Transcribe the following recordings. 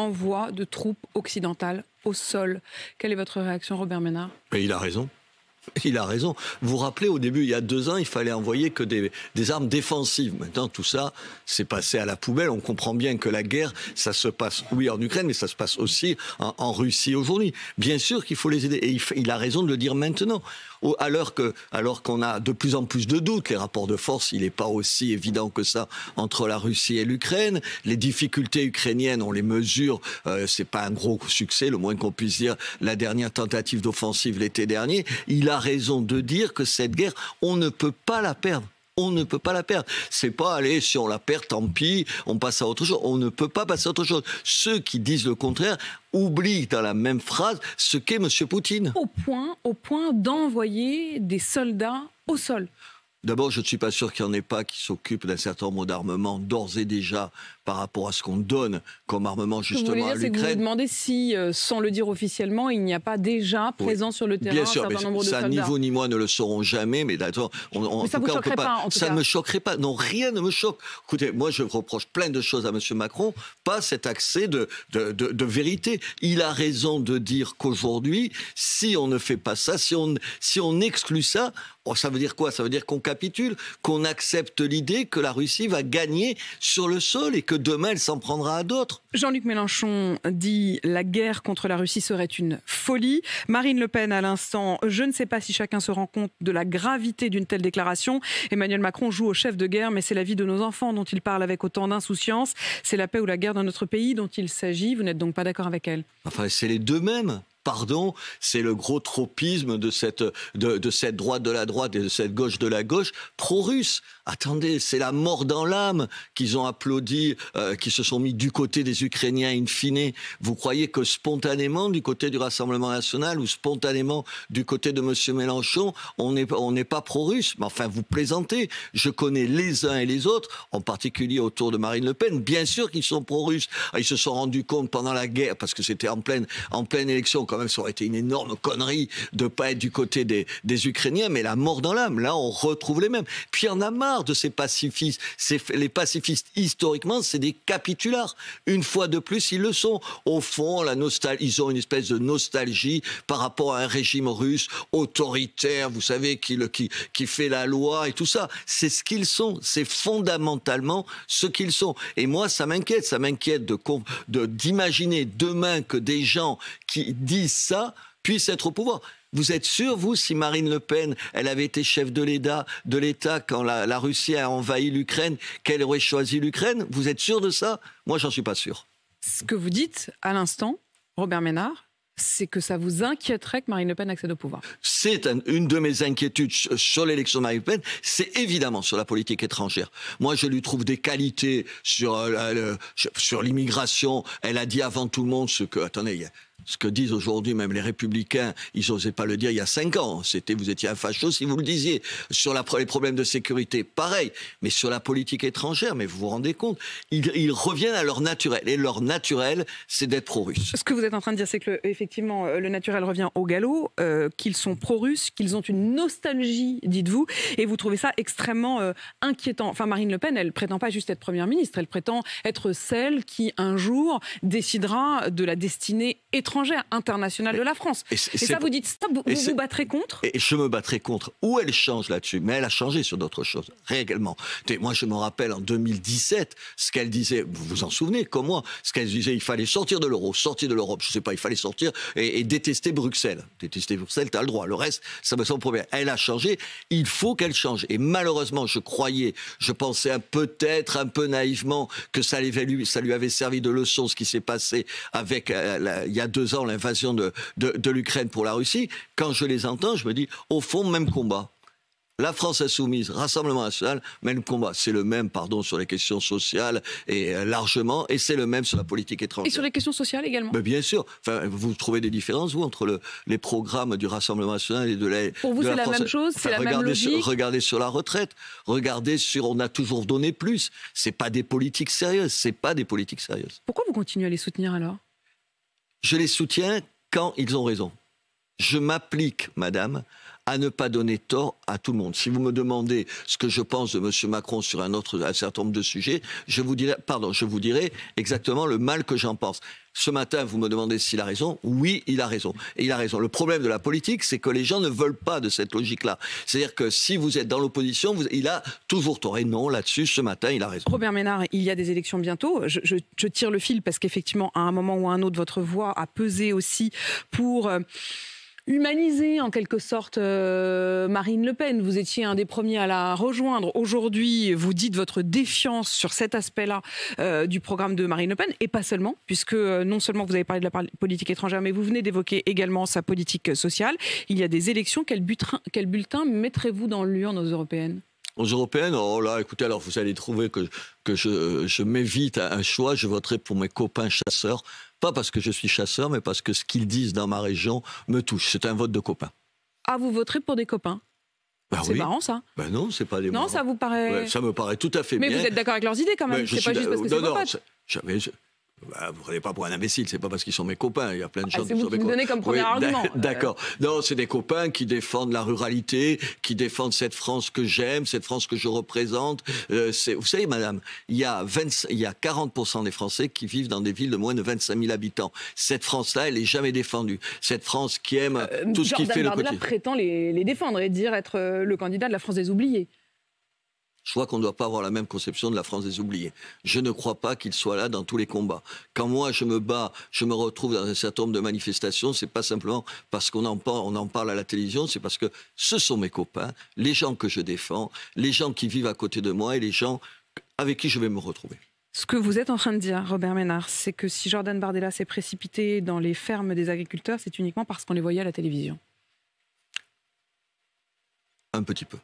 envoie de troupes occidentales au sol. Quelle est votre réaction, Robert Ménard? Mais il a raison. Il a raison. Vous vous rappelez, au début, il y a 2 ans, il fallait envoyer que des armes défensives. Maintenant, tout ça, c'est passé à la poubelle. On comprend bien que la guerre, ça se passe, oui, en Ukraine, mais ça se passe aussi en Russie aujourd'hui. Bien sûr qu'il faut les aider. Et il a raison de le dire maintenant. Alors qu'on a de plus en plus de doutes, les rapports de force, il n'est pas aussi évident que ça entre la Russie et l'Ukraine. Les difficultés ukrainiennes, on les mesure, c'est pas un gros succès, le moins qu'on puisse dire. La dernière tentative d'offensive l'été dernier, il a raison de dire que cette guerre, on ne peut pas la perdre. On ne peut pas la perdre. C'est pas, allez, si on la perd, tant pis, on passe à autre chose. On ne peut pas passer à autre chose. Ceux qui disent le contraire oublient dans la même phrase ce qu'est M. Poutine. Au point d'envoyer des soldats au sol. D'abord, je ne suis pas sûr qu'il n'y en ait pas qui s'occupent d'un certain nombre d'armements d'ores et déjà par rapport à ce qu'on donne comme armement justement à l'Ukraine. C'est que vous vous demandez si, sans le dire officiellement, il n'y a pas déjà présent sur le terrain bien sûr, un certain nombre de soldats. Ni vous ni moi ne le saurons jamais, mais d'accord. Mais ça ne vous choquerait pas, en tout cas. Ça ne me choquerait pas. Non, rien ne me choque. Écoutez, moi je reproche plein de choses à M. Macron, pas cet accès de vérité. Il a raison de dire qu'aujourd'hui, si on ne fait pas ça, si on exclut ça, ça veut dire quoi? Ça veut dire qu'on capitule, qu'on accepte l'idée que la Russie va gagner sur le sol et que demain elle s'en prendra à d'autres. Jean-Luc Mélenchon dit la guerre contre la Russie serait une folie. Marine Le Pen à l'instant, je ne sais pas si chacun se rend compte de la gravité d'une telle déclaration. Emmanuel Macron joue au chef de guerre, mais c'est la vie de nos enfants dont il parle avec autant d'insouciance. C'est la paix ou la guerre dans notre pays dont il s'agit. Vous n'êtes donc pas d'accord avec elle? Enfin, c'est les deux mêmes. Pardon, c'est le gros tropisme de cette droite de la droite et de cette gauche de la gauche pro-russe. Attendez, c'est la mort dans l'âme qu'ils ont applaudi, qui se sont mis du côté des Ukrainiens in fine. Vous croyez que spontanément, du côté du Rassemblement national ou spontanément du côté de M. Mélenchon, on n'est pas pro-russe? Mais enfin, vous plaisantez. Je connais les uns et les autres, en particulier autour de Marine Le Pen. Bien sûr qu'ils sont pro-russes. Ils se sont rendus compte pendant la guerre, parce que c'était en pleine élection, quand même, ça aurait été une énorme connerie de ne pas être du côté des Ukrainiens, mais la mort dans l'âme, là, on retrouve les mêmes. Puis il y en a marre de ces pacifistes. Les pacifistes, historiquement, c'est des capitulars. Une fois de plus, ils le sont. Au fond, ils ont une espèce de nostalgie par rapport à un régime russe autoritaire, vous savez, qui fait la loi et tout ça. C'est ce qu'ils sont. C'est fondamentalement ce qu'ils sont. Et moi, ça m'inquiète. Ça m'inquiète d'imaginer demain que des gens qui disent ça puissent être au pouvoir. Vous êtes sûr, vous, si Marine Le Pen, elle avait été chef de l'État quand la Russie a envahi l'Ukraine, qu'elle aurait choisi l'Ukraine? Vous êtes sûr de ça? Moi, j'en suis pas sûr. Ce que vous dites à l'instant, Robert Ménard, c'est que ça vous inquiéterait que Marine Le Pen accède au pouvoir. C'est une de mes inquiétudes sur l'élection de Marine Le Pen, c'est évidemment sur la politique étrangère. Moi, je lui trouve des qualités sur l'immigration. Elle a dit avant tout le monde ce que disent aujourd'hui même les Républicains, ils n'osaient pas le dire il y a 5 ans. Vous étiez un facho si vous le disiez. Sur les problèmes de sécurité, pareil. Mais sur la politique étrangère, mais vous vous rendez compte, ils reviennent à leur naturel. Et leur naturel, c'est d'être pro-russe. Ce que vous êtes en train de dire, c'est que effectivement, le naturel revient au galop, qu'ils sont pro-russes, qu'ils ont une nostalgie, dites-vous, et vous trouvez ça extrêmement inquiétant. Enfin, Marine Le Pen, elle prétend pas juste être première ministre, elle prétend être celle qui, un jour, décidera de la destinée étrangère, internationale de la France. Et ça, vous dites stop, vous vous battrez contre? Et je me battrai contre. Ou elle change là-dessus, mais elle a changé sur d'autres choses, réellement. Moi, je me rappelle en 2017, ce qu'elle disait, vous vous en souvenez, comme moi, ce qu'elle disait, il fallait sortir de l'euro, sortir de l'Europe, je sais pas, il fallait sortir et détester Bruxelles. Détester Bruxelles, t'as le droit. Le reste, ça me semble problème. Elle a changé, il faut qu'elle change. Et malheureusement, je pensais peut-être un peu naïvement que ça lui avait servi de leçon ce qui s'est passé avec, il y a 2 ans, l'invasion de l'Ukraine pour la Russie. Quand je les entends, je me dis, au fond, même combat. La France insoumise, Rassemblement national, même combat. C'est le même, sur les questions sociales, et largement, et c'est le même sur la politique étrangère. Et sur les questions sociales également? Mais bien sûr. Enfin, vous trouvez des différences, vous, entre les programmes du Rassemblement national et de la Pour vous, c'est la même chose, c'est la même logique? Regardez sur la retraite, on a toujours donné plus. C'est pas des politiques sérieuses, Pourquoi vous continuez à les soutenir alors? Je les soutiens quand ils ont raison. Je m'applique, madame, à ne pas donner tort à tout le monde. Si vous me demandez ce que je pense de M. Macron sur un certain nombre de sujets, je vous dirai exactement le mal que j'en pense. Ce matin, vous me demandez s'il a raison. Oui, il a raison. Et il a raison. Le problème de la politique, c'est que les gens ne veulent pas de cette logique-là. C'est-à-dire que si vous êtes dans l'opposition, il a toujours tort. Et non, là-dessus, ce matin, il a raison. Robert Ménard, il y a des élections bientôt. Je tire le fil parce qu'effectivement, à un moment ou à un autre, votre voix a pesé aussi pour humaniser en quelque sorte Marine Le Pen. Vous étiez un des premiers à la rejoindre. Aujourd'hui, vous dites votre défiance sur cet aspect-là du programme de Marine Le Pen, et pas seulement, puisque non seulement vous avez parlé de la politique étrangère, mais vous venez d'évoquer également sa politique sociale. Il y a des élections. Quel bulletin mettrez-vous dans l'urne aux européennes ? Aux européennes, oh là, écoutez, alors vous allez trouver que je m'évite à un choix. Je voterai pour mes copains chasseurs. Pas parce que je suis chasseur, mais parce que ce qu'ils disent dans ma région me touche. C'est un vote de copains. Ah, vous voterez pour des copains ? C'est marrant, ça. Non, c'est pas des marrants. Non, ça vous paraît... Ouais, ça me paraît tout à fait bien. Mais vous êtes d'accord avec leurs idées, quand même. C'est pas juste parce que c'est vos potes. Vous ne prenez pas pour un imbécile, c'est pas parce qu'ils sont mes copains. Il y a plein de gens qui sont mes copains. C'est vous qui me donnez comme premier argument. D'accord. Non, c'est des copains qui défendent la ruralité, qui défendent cette France que j'aime, cette France que je représente. Vous savez, madame, il y a 40% des Français qui vivent dans des villes de moins de 25 000 habitants. Cette France-là, elle n'est jamais défendue. Cette France qui aime tout ce qui fait le quotidien. Jordan Bardella prétend les défendre et dire être le candidat de la France des oubliés. Je crois qu'on ne doit pas avoir la même conception de la France des oubliés. Je ne crois pas qu'il soit là dans tous les combats. Quand moi je me bats, je me retrouve dans un certain nombre de manifestations, c'est pas simplement parce qu'on en parle à la télévision, c'est parce que ce sont mes copains, les gens que je défends, les gens qui vivent à côté de moi et les gens avec qui je vais me retrouver. Ce que vous êtes en train de dire, Robert Ménard, c'est que si Jordan Bardella s'est précipité dans les fermes des agriculteurs, c'est uniquement parce qu'on les voyait à la télévision. Un petit peu.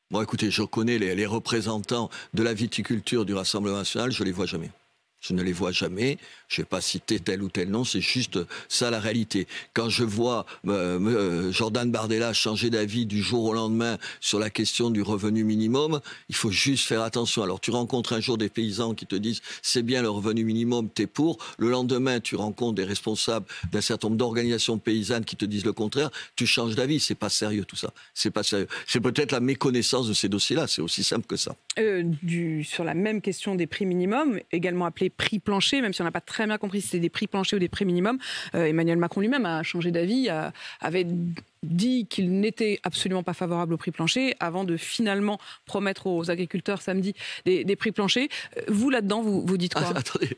Bon, écoutez, je connais les représentants de la viticulture du Rassemblement national, je ne les vois jamais. Je ne les vois jamais. Je ne vais pas citer tel ou tel nom, c'est juste ça la réalité. Quand je vois Jordan Bardella changer d'avis du jour au lendemain sur la question du revenu minimum, il faut juste faire attention. Alors tu rencontres un jour des paysans qui te disent c'est bien le revenu minimum, t'es pour. Le lendemain, tu rencontres des responsables d'un certain nombre d'organisations paysannes qui te disent le contraire. Tu changes d'avis. C'est pas sérieux tout ça. C'est pas sérieux. C'est peut-être la méconnaissance de ces dossiers-là. C'est aussi simple que ça. Sur la même question des prix minimums, également appelés prix plancher, même si on n'a pas très bien compris si c'était des prix planchers ou des prix minimums, Emmanuel Macron lui-même a changé d'avis, avait dit qu'il n'était absolument pas favorable au prix plancher avant de finalement promettre aux agriculteurs samedi des prix planchers. Vous, là-dedans, vous dites quoi ? Attendez,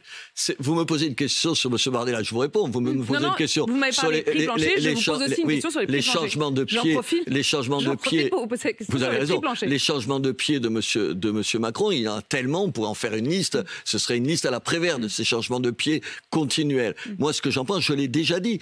vous me posez une question sur M. Bardella, je vous réponds. Vous me posez une question vous m'avez parlé sur les prix planchers, je vous pose aussi une question sur les prix planchers. Changements de pied, les changements de pied, vous avez raison, les changements de pied de monsieur Macron, il y en a tellement, on pourrait en faire une liste, ce serait une liste à la Prévert de ces changements de pied continuels. Moi, ce que j'en pense, je l'ai déjà dit,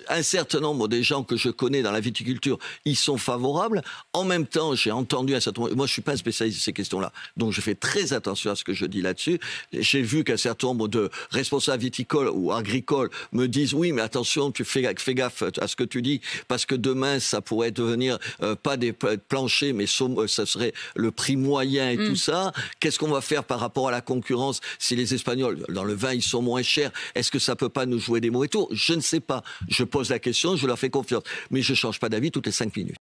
un certain nombre des gens que je connais dans la viticulture, ils sont favorables. En même temps, j'ai entendu un certain nombre... Moi, je ne suis pas un spécialiste de ces questions-là, donc je fais très attention à ce que je dis là-dessus. J'ai vu qu'un certain nombre de responsables viticoles ou agricoles me disent « Oui, mais attention, tu fais gaffe à ce que tu dis, parce que demain, ça pourrait devenir pas des planchers, mais ça serait le prix moyen et tout ça. Qu'est-ce qu'on va faire par rapport à la concurrence si les Espagnols, dans le vin, ils sont moins chers? Est-ce que ça ne peut pas nous jouer des mauvais tours? Je ne sais pas. Je pose la question, je leur fais confiance. Mais je ne change pas d'avis toutes les 5 minutes.